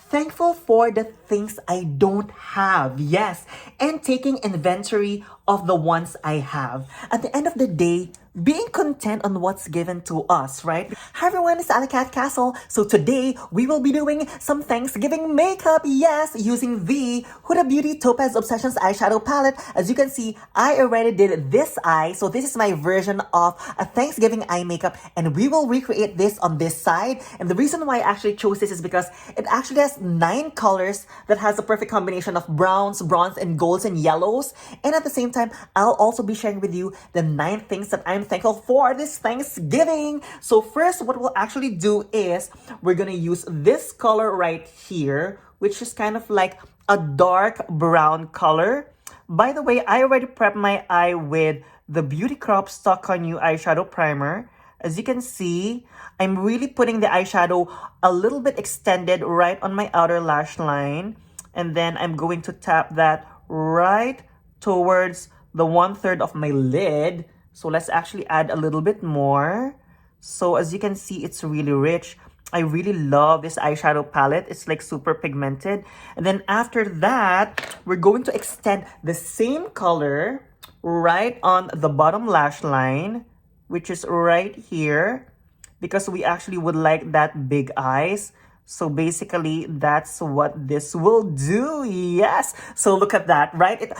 Thankful for the things I don't have, yes, and taking inventory of the ones I have. At the end of the day, being content on what's given to us, right? Hi everyone, it's Alicat Castle. So today, we will be doing some Thanksgiving makeup, yes, using the Huda Beauty Topaz Obsessions eyeshadow palette. As you can see, I already did this eye, so this is my version of a Thanksgiving eye makeup, and we will recreate this on this side. And the reason why I actually chose this is because it actually has 9 colors that has a perfect combination of browns, bronze, and golds and yellows. And at the same time, I'll also be sharing with you the 9 things that I'm thankful for this Thanksgiving. So first, what we'll actually do is we're gonna use this color right here, which is kind of like a dark brown color. By the way, I already prepped my eye with the Beauty Crop Stock On You eyeshadow primer. As you can see, I'm really putting the eyeshadow a little bit extended right on my outer lash line. And then I'm going to tap that right towards the 1/3 of my lid. So let's actually add a little bit more. So as you can see, it's really rich. I really love this eyeshadow palette. It's like super pigmented. And then after that, we're going to extend the same color right on the bottom lash line, which is right here, because we actually would like that big eyes. So basically, that's what this will do. Yes. So look at that, right? It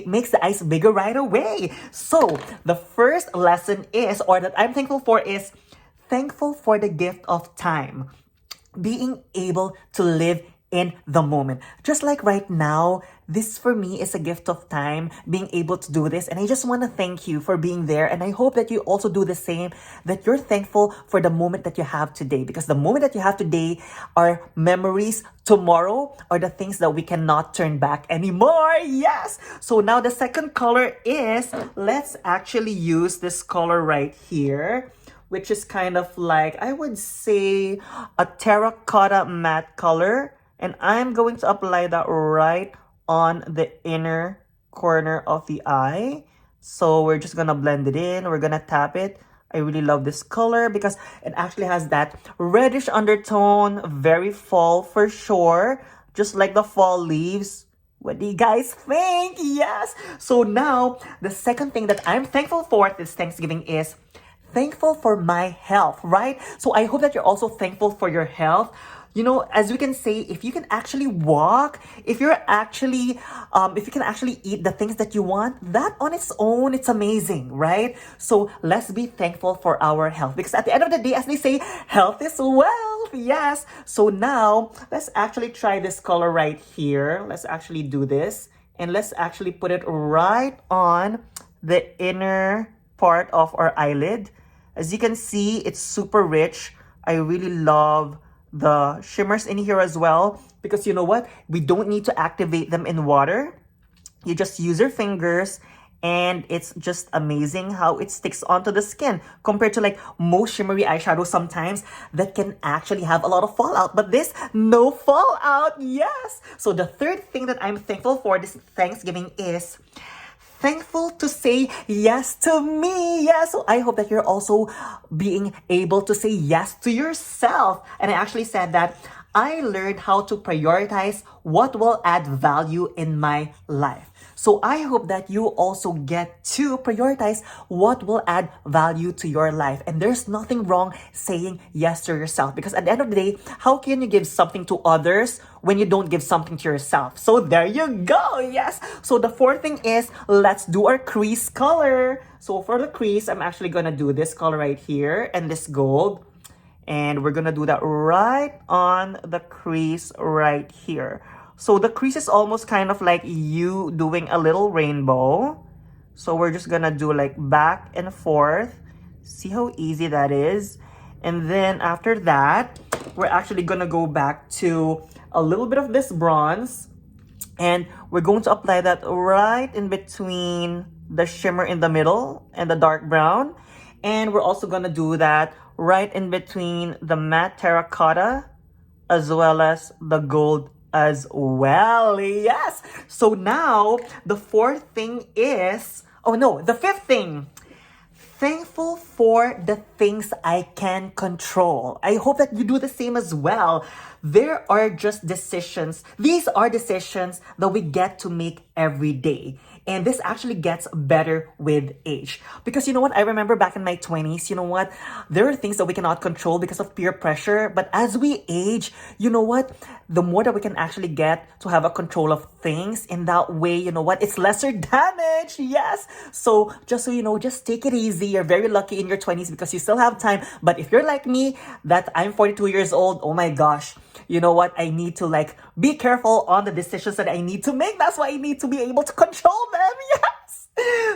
makes the eyes bigger right away. So the first lesson is, or that I'm thankful for is, thankful for the gift of time. Being able to live in the moment. Just like right now, this for me is a gift of time, being able to do this. And I just want to thank you for being there. And I hope that you also do the same, that you're thankful for the moment that you have today. Because the moment that you have today are memories. Tomorrow are the things that we cannot turn back anymore. Yes! So now the second color is, let's actually use this color right here, which is kind of like, I would say, a terracotta matte color. And I'm going to apply that right on the inner corner of the eye. So we're just gonna blend it in. We're gonna tap it. I really love this color because it actually has that reddish undertone. Very fall for sure. Just like the fall leaves. What do you guys think? Yes! So now, the second thing that I'm thankful for this Thanksgiving is thankful for my health, right? So I hope that you're also thankful for your health. You know, as we can say, if you can actually walk, if you can actually eat the things that you want, that on its own, it's amazing, right? So let's be thankful for our health, because at the end of the day, as they say, health is wealth. Yes. So now let's actually try this color right here. Let's actually do this, and let's actually put it right on the inner part of our eyelid. As you can see, it's super rich. I really love the shimmers in here as well, because you know what? We don't need to activate them in water. You just use your fingers, and it's just amazing how it sticks onto the skin compared to like most shimmery eyeshadows sometimes that can actually have a lot of fallout. But this, no fallout. Yes. So the third thing that I'm thankful for this Thanksgiving is thankful to say yes to me. Yes. So I hope that you're also being able to say yes to yourself. And I actually said that I learned how to prioritize what will add value in my life. So I hope that you also get to prioritize what will add value to your life. And there's nothing wrong saying yes to yourself, because at the end of the day, how can you give something to others when you don't give something to yourself? So there you go. Yes. So the fourth thing is, let's do our crease color. So for the crease, I'm actually gonna do this color right here and this gold. And we're gonna do that right on the crease right here. So the crease is almost kind of like you doing a little rainbow. So we're just gonna do like back and forth. See how easy that is? And then after that, we're actually gonna go back to a little bit of this bronze. And we're going to apply that right in between the shimmer in the middle and the dark brown. And we're also gonna do that right in between the matte terracotta as well as the gold as well. Yes. So now the fourth thing is, oh no, the fifth thing. thankful for the things I can control. I hope that you do the same as well. There are just decisions. These are decisions that we get to make every day. And this actually gets better with age. Because you know what? I remember back in my 20s, you know what? There are things that we cannot control because of peer pressure. But as we age, you know what? The more that we can actually get to have a control of things, in that way, you know what? It's lesser damage. Yes. So just so you know, just take it easy. You're very lucky in your 20s because you still have time. But if you're like me, that I'm 42 years old, oh my gosh. You know what? I need to be careful on the decisions that I need to make. That's why I need to be able to control them. Yes.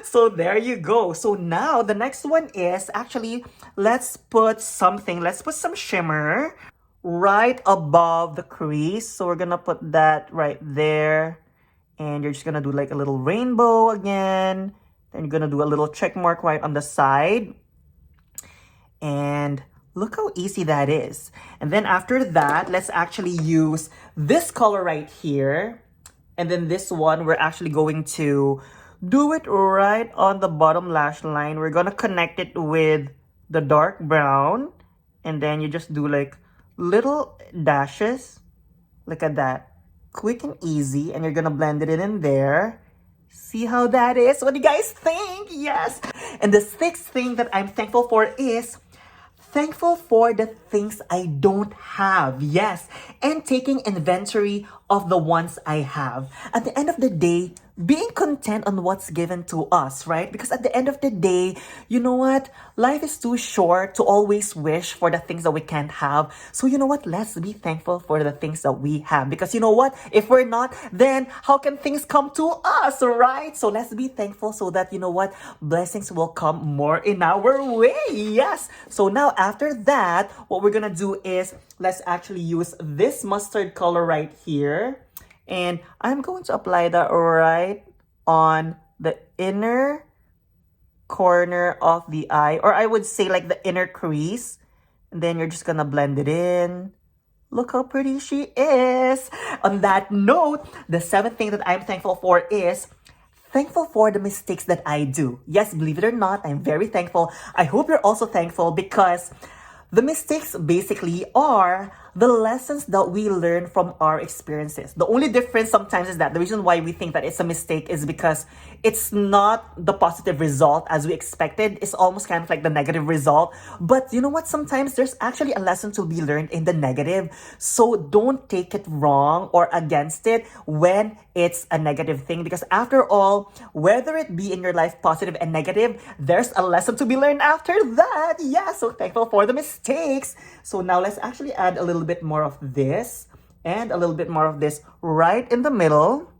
So there you go. So now the next one is actually, let's put some shimmer right above the crease. So we're gonna put that right there. And you're just gonna do like a little rainbow again. Then you're gonna do a little check mark right on the side. And look how easy that is. And then after that, let's actually use this color right here. And then this one, we're actually going to do it right on the bottom lash line. We're going to connect it with the dark brown. And then you just do like little dashes. Look at that. Quick and easy. And you're going to blend it in there. See how that is? What do you guys think? Yes. And the sixth thing that I'm thankful for is thankful for the things I don't have. Yes. And taking inventory of the ones I have. At the end of the day, being content on what's given to us, right? Because at the end of the day, you know what? Life is too short to always wish for the things that we can't have. So you know what? Let's be thankful for the things that we have. Because you know what? If we're not, then how can things come to us, right? So let's be thankful so that, you know what? Blessings will come more in our way. Yes. So now after that, what we're gonna do is, let's actually use this mustard color right here. And I'm going to apply that right on the inner corner of the eye. Or I would say like the inner crease. And then you're just gonna blend it in. Look how pretty she is. On that note, the seventh thing that I'm thankful for is thankful for the mistakes that I do. Yes, believe it or not, I'm very thankful. I hope you're also thankful because the mistakes basically are the lessons that we learn from our experiences. The only difference sometimes is that the reason why we think that it's a mistake is because it's not the positive result as we expected. It's almost kind of like the negative result. But you know what? Sometimes there's actually a lesson to be learned in the negative. So don't take it wrong or against it when it's a negative thing. Because after all, whether it be in your life positive and negative, there's a lesson to be learned after that. Yeah, so thankful for the mistakes. So now let's actually add a little bit more of this and a little bit more of this right in the middle.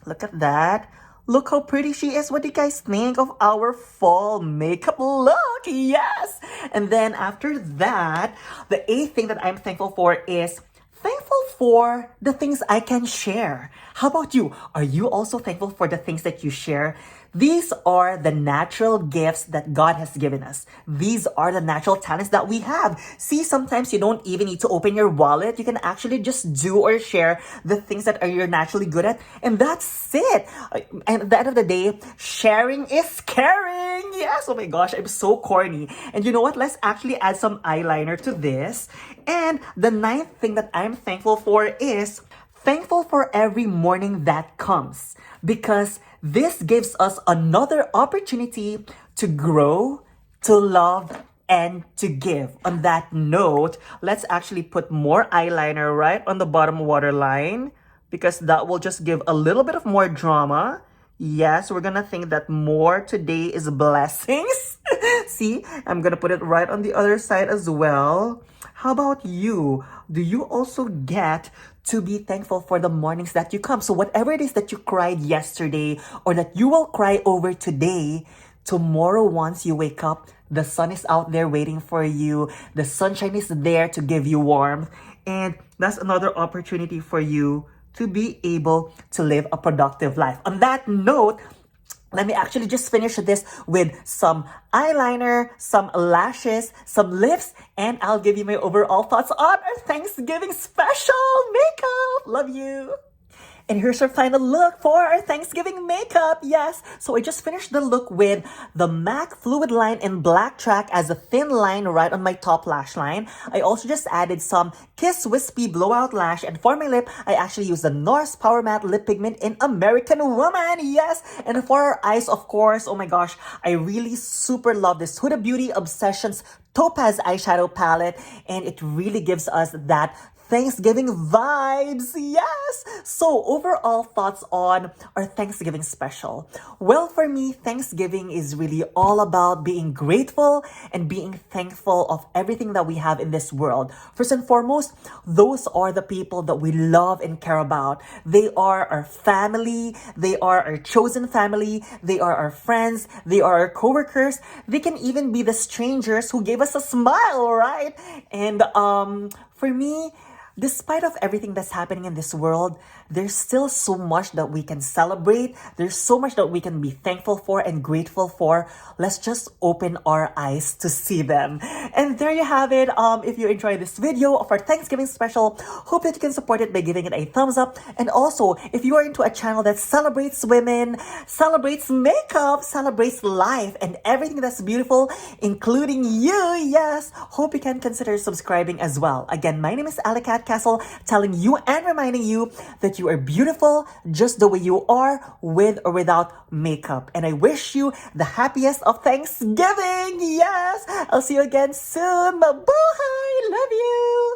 Look at that. Look how pretty she is. What do you guys think of our fall makeup look? Yes. And then after that, the eighth thing that I'm thankful for is thankful for the things I can share. How about you? Are you also thankful for the things that you share? These are the natural gifts that God has given us. These are the natural talents that we have. See, sometimes you don't even need to open your wallet. You can actually just do or share the things that you're naturally good at. And that's it. And at the end of the day, sharing is caring. Yes, oh my gosh, I'm so corny. And you know what? Let's actually add some eyeliner to this. And the ninth thing that I'm thankful for is thankful for every morning that comes. Because this gives us another opportunity to grow, to love, and to give. On that note, let's actually put more eyeliner right on the bottom waterline because that will just give a little bit of more drama. Yes, we're gonna think that more today is blessings. See, I'm gonna put it right on the other side as well. How about you? Do you also get to be thankful for the mornings that you come? So whatever it is that you cried yesterday or that you will cry over today, tomorrow once you wake up, the sun is out there waiting for you. The sunshine is there to give you warmth. And that's another opportunity for you to be able to live a productive life. On that note, let me actually just finish this with some eyeliner, some lashes, some lips, and I'll give you my overall thoughts on our Thanksgiving special makeup. Love you. And here's our final look for our Thanksgiving makeup. Yes, so I just finished the look with the MAC Fluid Line in Black Track as a thin line right on my top lash line. I also just added some Kiss Wispy Blowout Lash, and for my lip, I actually used the NARS Power Matte Lip Pigment in American Woman. Yes, and for our eyes, of course, oh my gosh, I really super love this Huda Beauty Obsessions Topaz eyeshadow palette, and it really gives us that Thanksgiving vibes, yes! So, overall thoughts on our Thanksgiving special. Well, for me, Thanksgiving is really all about being grateful and being thankful of everything that we have in this world. First and foremost, those are the people that we love and care about. They are our family, they are our chosen family, they are our friends, they are our coworkers, they can even be the strangers who gave us a smile, right? And for me, despite of everything that's happening in this world, there's still so much that we can celebrate. There's so much that we can be thankful for and grateful for. Let's just open our eyes to see them. And there you have it. If you enjoyed this video of our Thanksgiving special, hope that you can support it by giving it a thumbs up. And also, if you are into a channel that celebrates women, celebrates makeup, celebrates life, and everything that's beautiful, including you, yes, hope you can consider subscribing as well. Again, my name is Alicat Castle, telling you and reminding you that you are beautiful just the way you are, with or without makeup. And I wish you the happiest of Thanksgiving. Yes, I'll see you again soon. Bye. Love you.